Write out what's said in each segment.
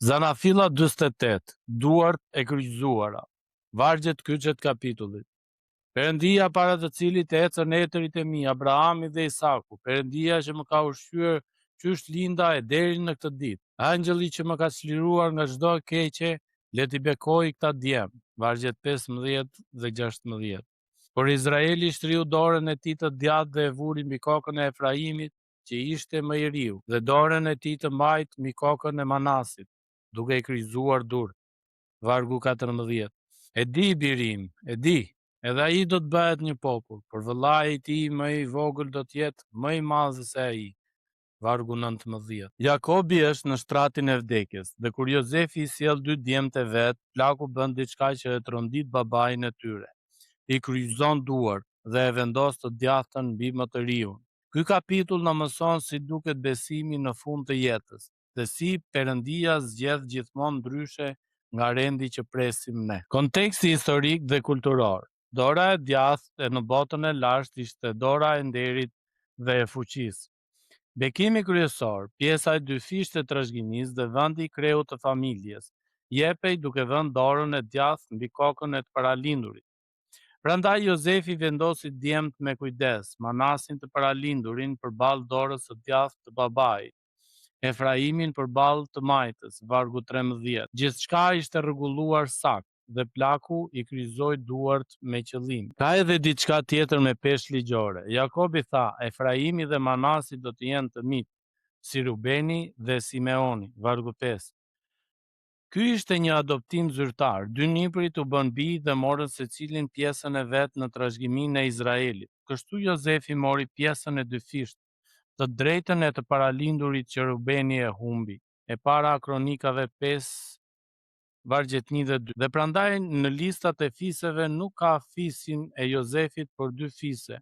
Zanafilla 48, duart e kryqëzuara. Vargjet kyçet kapitullit. Perëndia para të cilit ecën etërit e mi, Abrahami dhe Isaku, Perëndia që më ka ushqyer qysh linda e deri në këtë ditë. Angjëlli që më ka çliruar nga çdo e keqe, le t'i bekoj këta djem. Vargjet 15 dhe 16. Por Izraeli shtriu dorën e tij të djathtë dhe e vuri mbi kokën e Efraimit, që ishte më i riu, dhe dorën e tij të mbajt mbi kokën e Manasit, duke i kryqëzuar durt. Vargu 14. E di, birim, e di, edhe ai do të bëhet një popull, por vëllai i tij më i vogël do të jetë më i madh se ai. Vargu 19. Jakobi është në shtratin e vdekjes, dhe kur Jozefi i sjell dy djemtë e vet, plaku bën diçka që e trondit babain e tyre. I kryqëzon duart dhe e vendos të djathtën mbi më të riun. Ky kapitull na mëson si duket besimi në fund të jetës, dhe si Perëndia zgjedh gjithmonë ndryshe nga rendi që presim ne. Konteksti historik dhe kulturor. Dora e djathtë në botën e lashtë ishte dora e nderit dhe e fuqisë. Bekimi kryesor, pjesa e dyfishtë të trashëgimisë dhe vendi i kreut të familjes, jepej duke vënë dorën e djathtë mbi kokën e të paralindurit. Prandaj Jozefi vendosi djemtë me kujdes, Manasin të paralindurin përballë dorës së djathtë të babait, Efraimin përballë të majtës, vargu 13. Gjithçka ishte rregulluar saktë dhe plaku i kryqëzoi duart me qëllim. Ka edhe diçka tjetër me peshë ligjore. Jakobi tha, Efraimi dhe Manasi do të jenë të mitë, si Rubeni dhe Simeoni, vargu 5. Ky ishte një adoptim zyrtar. Dy nipërit u bën bij dhe morën secilin pjesën e vet në trashëgiminë e Izraelit. Kështu Jozefi mori pjesën e dyfishtë, të drejtën e të paralindurit që Rubeni e humbi, e para Kronikave 5, vargjet 1 dhe 2. Dhe prandaj në listat e fiseve nuk ka fisin e Jozefit për dy fise,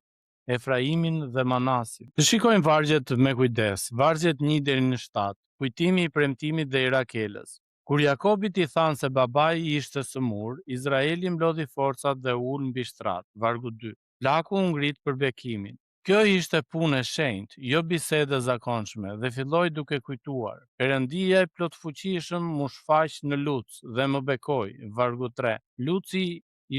Efraimin dhe Manasin. Të shikojmë vargjet me kujdes. Vargjet 1 deri në 7. Kujtimi i premtimit dhe i Rakelës. Kur Jakobit i thanë se babai i ishte sëmur, Izraeli mblodhi forcat dhe ul mbi shtrat. Vargu 2. Plaku u ngrit për bekimin. Kjo ishte punë e shenjtë, jo bisede zakonshme, dhe filloi duke kujtuar. Perëndia i plot fuqishëm mu shfaq në Luc dhe më bekoi. Vargu 3. Luci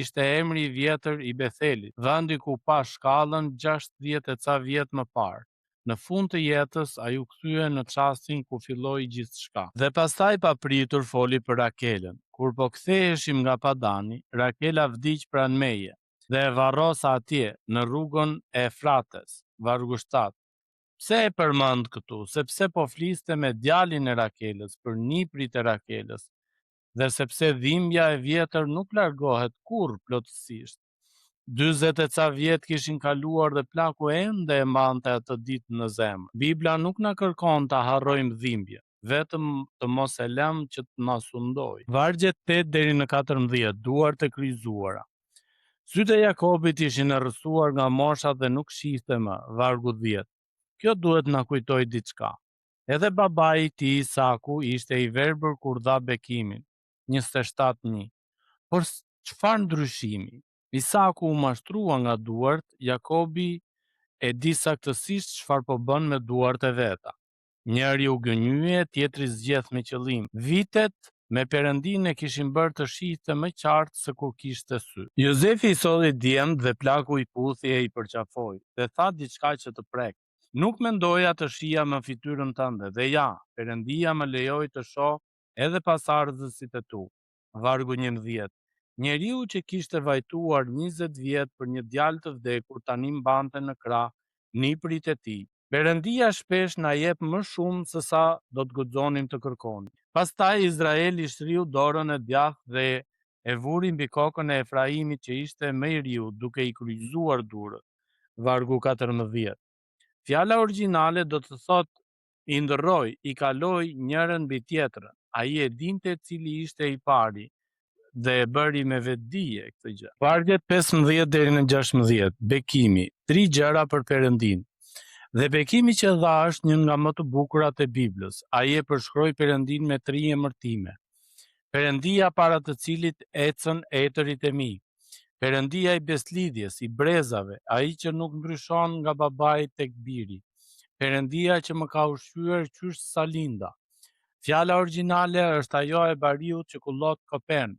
ishte emri i vjetër i Bethelit, vendi ku pa shkallën 60 e ca vjet më parë. Në fund të jetës ai u kthye në çastin ku filloi gjithçka. Dhe pastaj papritur foli për Rakelën. Kur po ktheheshim nga Padani, Rakela vdiq pranë meje dhe e varrosa atje në rrugën e Efrates. Vargu 7. Pse e përmend këtu? Sepse po fliste me djalin e Rakelës, për niprit e Rakelës, dhe sepse dhimbja e vjetër nuk largohet kurrë plotësisht. 40 e ca vjet kishin kaluar dhe plaku ende e mbante atë ditë në zemër. Bibla nuk na kërkon ta harrojmë dhimbjen, vetëm të mos e lëm që të na sundojë. Vargjet 8 deri në 14, duart e kryqëzuara. Sytë e Jakobit ishin errësuar nga mosha dhe nuk shihte më. Vargu 10. Kjo duhet na kujtoj diçka. Edhe babai i tij Isaku ishte i verbër kur dha bekimin. 27:1. Por çfarë ndryshimi? Isaku u mashtrua nga duart, Jakobi e di saktësisht çfarë po bën me duart e veta. Njëri u gënjye, tjetri zgjedh me qëllim. Vitet me Perëndinë e kishin bërë të shihte më qartë se kur kishte sy. Jozefi i solli djemt dhe plaku i puthi e i përqafoi, dhe tha diçka që të prek. Nuk mendoja të shija më fytyrën tënde, dhe ja, Perëndia më lejoi të shoh edhe pasardhësit e tu. Vargu 11. Njeriu që kishte vajtuar 20 vjet për një djalë të vdekur tani mbante në krah niprit e tij. Perëndia shpesh na jep më shumë se sa do të guxonim të kërkonim. Pastaj Izraeli shtriu dorën e djathtë dhe e vuri mbi kokën e Efraimit që ishte më i riu, duke i kryqëzuar durët. Vargu 14. Fjala origjinale do të thotë i ndërroi, i kaloi njërën mbi tjetrën. Ai e dinte cili ishte i pari dhe e bëri me vetdije këtë gjë. Vargjet 15 deri në 16. Bekimi. 3 gjëra për Perëndinë. Dhe bekimi që dha është një nga më të bukurat e Biblës. Ai e përshkroi Perëndinë me 3 emërtime. Perëndia para të cilit ecën etërit e mi. Perëndia i beslidhjes, i brezave, ai që nuk ndryshon nga babai tek biri. Perëndia që më ka ushqyer qysh sa linda. Fjala origjinale është ajo e bariut që kullot Kopern.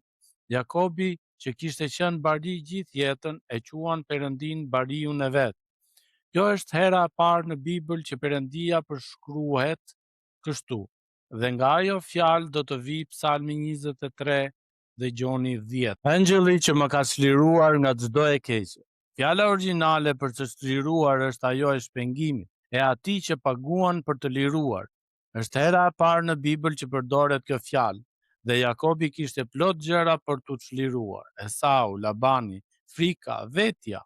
Jakobi, që kishte qenë bari gjithë jetën, e quan Perëndin bariun e vet. Kjo është hera e parë në Bibël që Perëndia përshkruhet kështu. Dhe nga ajo fjalë do të vi Psalmi 23 dhe Gjoni 10. Angjëlli që më ka çliruar nga çdo e keqe. Fjala origjinale për të çliruar është ajo e shpengimit, e atij që paguan për të liruar. Është hera e parë në Bibël që përdoret kjo fjalë, dhe Jakobi kishte plot gjëra për të çliruar. Esau, Labani, frika, vetja,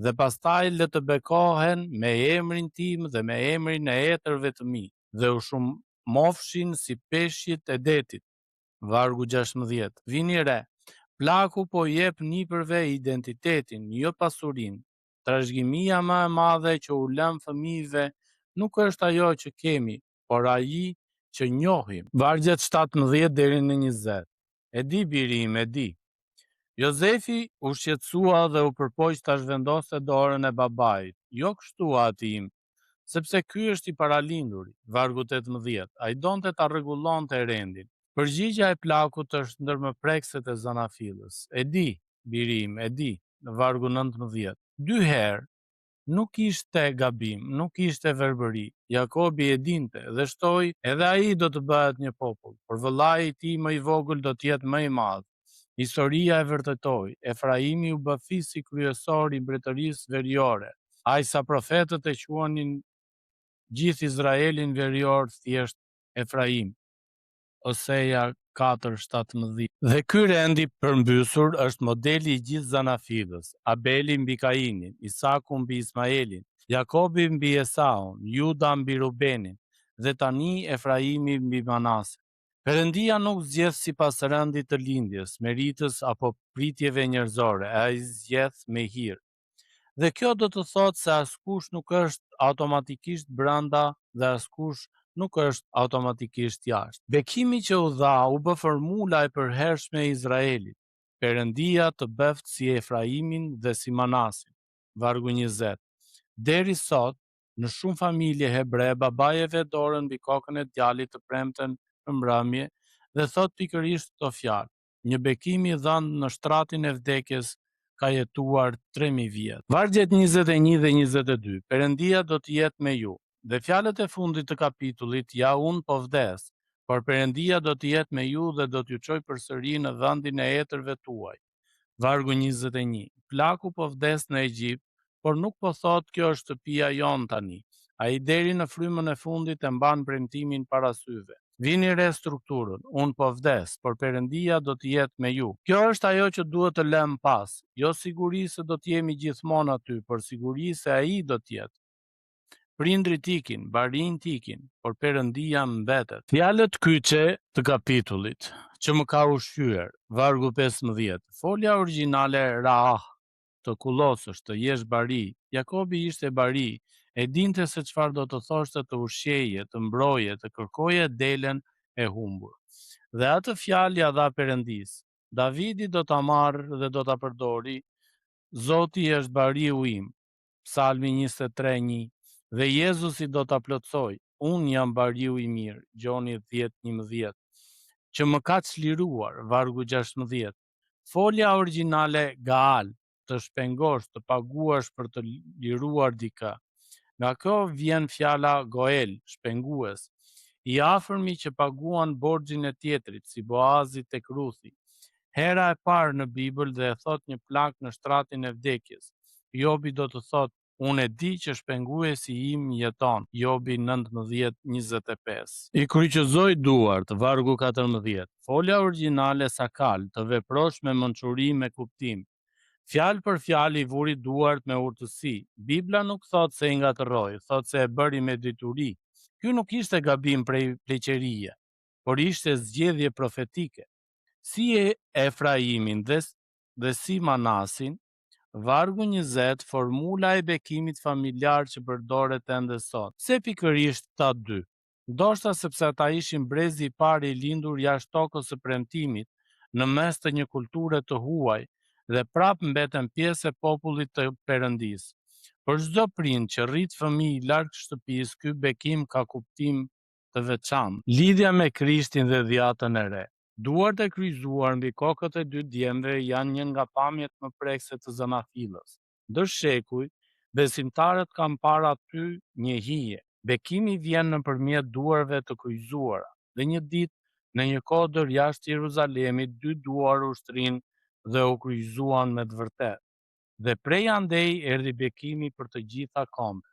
dhe pastaj le të bekohen me emrin tim dhe me emrin e etërve të mi, dhe u shumofshin si peshqit e detit. Vargu 16. Vini re, plaku po jep nipërve identitetin, jo pasurinë. Trashëgimia më e madhe që u lëm fëmijëve nuk është ajo që kemi, por ai që njohim. Vargjet 17 deri në 20. E di biri im, e di. Jozefi u shqetësua dhe u përpoq ta zhvendosë dorën e babait. Jo kështu ati im, sepse ky është i paralinduri. Vargu 18. Ai donte ta rregullonte rendin. Përgjigja e plakut është ndër mëprekset e zanafillës. E di, biri im, e di. Në vargu 19. Dy herë nuk ishte gabim, nuk ishte verbëri. Jakobi e dinte dhe shtoi, edhe ai do të bëhet një popull, por vëllai i tij më i vogël do të jetë më i madh. Historia e vërtetoi, Efraimi u bë fisi kryesor i mbretërisë veriore. Ai sa profetët e quanin gjithë Izraelin verior thjesht Efraim. Oseja 4:17. Dhe ky rendi përmbysur është modeli i gjithë zanafillës. Abeli mbi Kainin, Isaku mbi Ismaelin, Jakobi mbi Esaun, Juda mbi Rubenin, dhe tani Efraimi mbi Manase. Perëndia nuk zgjedh sipas rendit të lindjes, meritës apo pritjeve njerëzore, ai zgjedh me hir. Dhe kjo do të thotë se askush nuk është automatikisht brenda dhe askush nuk është automatikisht jashtë. Bekimi që u dha u bë formula e përhershme e Izraelit. Perëndia të bëft si Efraimin dhe si Manasin. Vargu 20. Deri sot, në shumë familje hebre, babai e vet dorën mbi kokën e djalit të premten në mbrëmje dhe thot pikërisht këto fjalë. Një bekim i dhënë në shtratin e vdekjes ka jetuar 3000 vjet. Vargjet 21 dhe 22. Perëndia do të jetë me ju. Dhe fjalët e fundit të kapitullit, ja unë po vdes, por Perëndia do të jetë me ju dhe do t'ju çoj përsëri në vendin e etërve tuaj. Vargu 21. Plaku po vdes në Egjipt, por nuk po thot kjo është shtëpia jon tani. Ai deri në frymën e fundit e mban premtimin para syve. Vini re strukturën, unë po vdes, por Perëndia do të jetë me ju. Kjo është ajo që duhet të lëm pas, jo siguri se do të jemi gjithmonë aty, por siguri se ai do të jetë. Prindrit ikin, barinjt ikin, por Perëndia mbetet. Fjalët kyçe të kapitullit që më ka ushqyer, vargu 15. Folja origjinale Raah, të kullosësh, të jesh bari. Jakobi ishte bari, e dinte se çfarë do të thoshte të ushqeje, të mbroje, të kërkoje delen e humbur. Dhe atë fjalë ja dha Perëndis. Davidi do ta marrë dhe do ta përdori. Zoti është bariu im. Psalmi 23:1. Dhe Jezusi do ta plotësoj. Unë jam bariu i mirë. Gjoni 10:11. Që më ka çliruar. Vargu 16. Folja origjinale Gaal, të shpengosh, të paguash për të liruar dikë. Nga kjo vjen fjala Goel, shpengues, i afërmi që paguan borxhin e tjetrit, si Boazi tek Ruthi. Hera e parë në Bibël dhe e thot një plak në shtratin e vdekjes. Jobi do të thot, unë e di që shpenguesi im jeton. Jobi 19:25. I kryqëzoi duart, vargu 14. Folja origjinale Sakal, të veprosh me mençuri me kuptim. Fjalë për fjalë i vuri duart me urtësi. Bibla nuk thot se i ngatërroi, thot se e bëri me dituri. Ky nuk ishte gabim prej pleqërie, por ishte zgjedhje profetike. Si e Efraimin dhe si Manasin, vargu 20, formula e bekimit familjar që përdoret ende sot. Se pikërisht ta dy? Ndoshta sepse ata ishin brezi i parë i lindur jashtë tokës së premtimit, në mes të një kulture të huaj, dhe prap mbeten pjesë e popullit të Perëndisë. Për çdo prind që rrit fëmijë larg shtëpisë, ky bekim ka kuptim të veçantë. Lidhja me Krishtin dhe dhjatën e re. Duart e kryqëzuar mbi kokët e dy djemve janë një nga pamjet më prekse të Zanafillës. Ndër shekuj, besimtarët kanë para aty një hije. Bekimi vjen nëpërmjet duarve të kryqëzuara. Dhe një ditë, në një kodër jashtë Jeruzalemit, dy duar u shtrinë dhe u kryqëzuan me të vërtetë. Dhe prej andej erdhi bekimi për të gjitha kombet.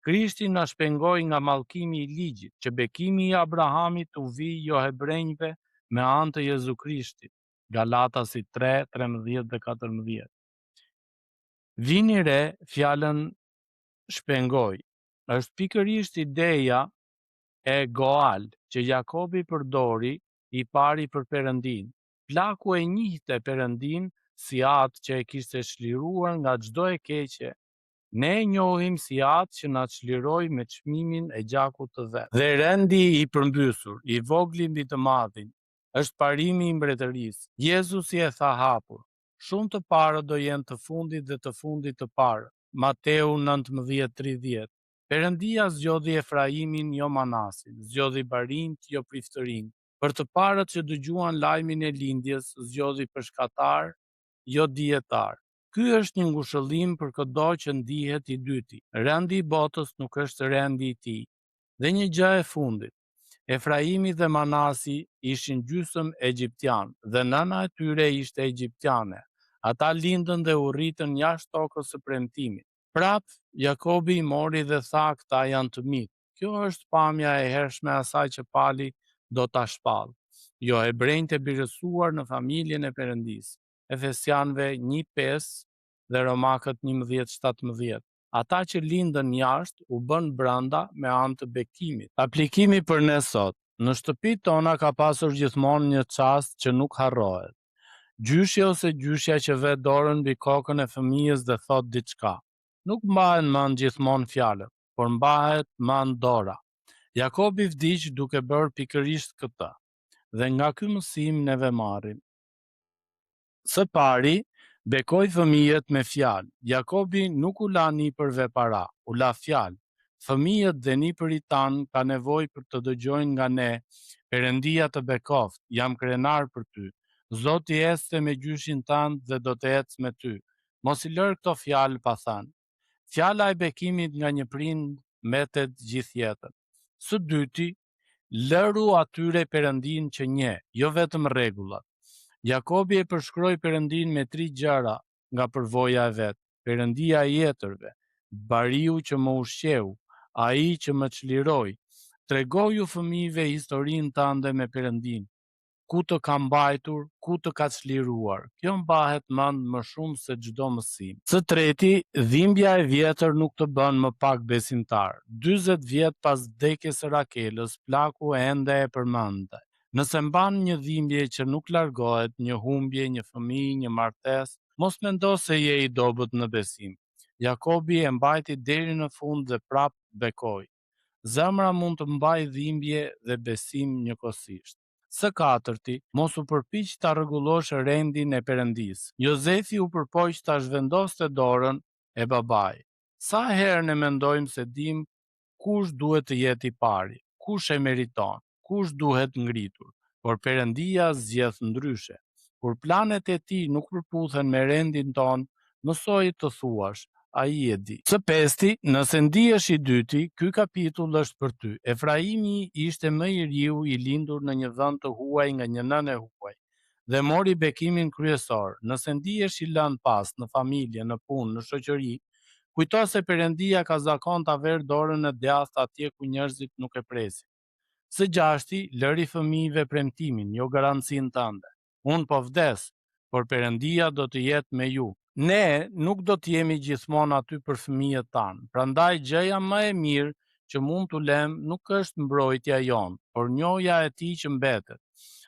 Krishti na shpengoi nga mallkimi i ligjit, që bekimi i Abrahamit u vi jo hebrejve me anë të Jezu Krishtit. Galatasit 3, 13 dhe 14. Vini re, fjalën shpengoi. Është pikërisht ideja e Goal që Jakobi përdori i pari për Perëndin. Plaku e njihte Perëndin si atë që e kishte çliruar nga çdo e keqe. Ne e njohim si atë që na çliroi me çmimin e gjakut të vet. Dhe rendi i përmbysur, i vogli mbi të madhin, është parimi i mbretërisë. Jezusi e tha hapur. Shumë të parë do jenë të fundit dhe të fundit të parë. Mateu 19:30. Perëndia zgjodhi Efraimin jo Manasin, zgjodhi Barinjt jo Priftërinjt. Për të parët që dëgjuan lajmin e lindjes, zgjodhi përshkatar jo dietar. Ky është një ngushëllim për çdo që ndihet i dyti. Rendi i botës nuk është rendi i tij. Dhe një gjë e fundit. Efraimi dhe Manasi ishin gjysmë egjiptian dhe nëna e tyre ishte egjiptiane. Ata lindën dhe u rritën jashtë tokës së premtimit. Prap, Jakobi i mori dhe tha, këta janë të mi. Kjo është pamja e hershme asaj që pali do ta shpallë. Jo hebrejt e birësuar në familjen e Perëndisë. Efesianëve 1:5 dhe Romakët 11:17. Ata që lindën jashtë u bën brenda me anë të bekimit. Aplikimi për ne sot. Në shtëpitë tona ka pasur gjithmonë një çast që nuk harrohet. Gjyshi ose gjyshja që ve dorën mbi kokën e fëmijës dhe thot diçka. Nuk mbahen mend gjithmonë fjalët, por mbahet mend dora. Jakobi vdiq duke bërë pikërisht këtë. Dhe nga ky mësim neve marrim. Së pari, bekoj fëmijët me fjalë. Jakobi nuk u la nipër vepara, u la fjalë. Fëmijët dhe nipërit tanë ka nevojë për të dëgjojnë nga ne, Perëndia të bekoft, jam krenar për ty. Zoti ecte me gjyshin tanë dhe do të ecë me ty. Mos i lër këto fjalë pa thënë. Fjala e bekimit nga një prind mbetet gjithë jetën. Së dyti, lëru atyre Perëndin që nje, jo vetëm rregullat. Jakobi e përshkroi Perëndin me 3 gjëra nga përvoja e vet. Perëndia e jetërve, bariu që më ushqeu, ai që më çliroi. Tregoju fëmijëve historinë tënde me Perëndin. Ku të ka mbajtur, ku të ka çliruar. Kjo mbahet mend më shumë se çdo mësim. Së treti, dhimbja e vjetër nuk të bën më pak besimtar. 40 vjet pas vdekjes së Rakelës, plaku ende e përmendte. Nëse mban një dhimbje që nuk largohet, një humbje, një fëmijë, një martesë, mos mendo se je i dobët në besim. Jakobi e mbajti deri në fund dhe prap bekoi. Zemra mund të mbajë dhimbje dhe besim njëkohësisht. Së katërti, mos u përpiq ta rregullosh rendin e Perëndisë. Jozefi u përpoq ta zhvendoste dorën e babait. Sa herë ne mendojmë se dim kush duhet të jetë i pari, kush e meriton, kush duhet ngritur, por Perëndia zgjedh ndryshe. Kur planet e tij nuk përputhen me rendin ton, mësoj të thuash, ai e di. Së pesti, nëse ndihesh i dyti, ky kapitull është për ty. Efraimi ishte më i riu i lindur në një vend të huaj nga një nënë e huaj dhe mori bekimin kryesor. Nëse ndihesh i lënë pas në familje, në punë, në shoqëri, kujto se Perëndia ka zakon ta verë dorën në djathtë atje ku njerëzit nuk e presin. Së gjashti, lëri fëmijëve premtimin, jo garancinë tënde. Unë po vdes, por Perëndia do të jetë me ju. Ne nuk do të jemi gjithmonë aty për fëmijët tanë. Prandaj gjëja më e mirë që mund t'u lëm nuk është mbrojtja jonë, por njohja e tij që mbetet.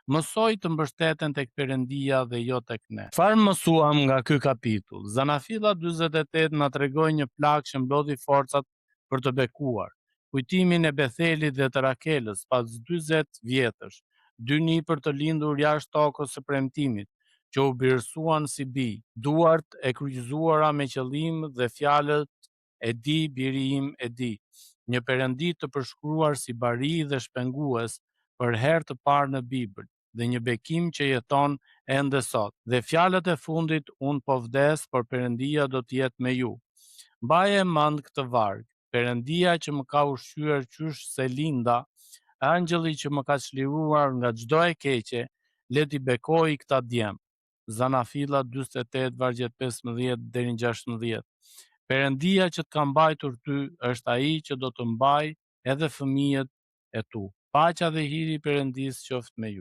Mësoj të mbështeten tek Perëndia dhe jo tek ne. Çfarë mësuam nga ky kapitull? Zanafilla 48 na tregoi një plagë që mblodhi forcat për të bekuar. Kujtimin e Bethelit dhe të Rakelës pas 40 vjetësh, 2 nipër të lindur jashtë tokës së premtimit, që u birësuan si bi, duart e kryqëzuara me qëllim dhe fjalët e di, biri im e di. një Perëndi të përshkruar si bari dhe shpengues për herë të parë në Bibël, dhe një bekim që jeton ende sot. Dhe fjalët e fundit, unë po vdes, por Perëndia do të jetë me ju. Mbaje mend këtë varg, Perëndia që më ka ushqyer qysh se linda, angjëlli që më ka çliruar nga çdo e keqe, le t'i bekoj këta djem. Zanafilla 48 vargjet 15 deri në 16. Perëndia që të ka mbajtur ty është ai që do të mbaj edhe fëmijët e tu. Paqja dhe hiri i Perëndisë qoftë me ju.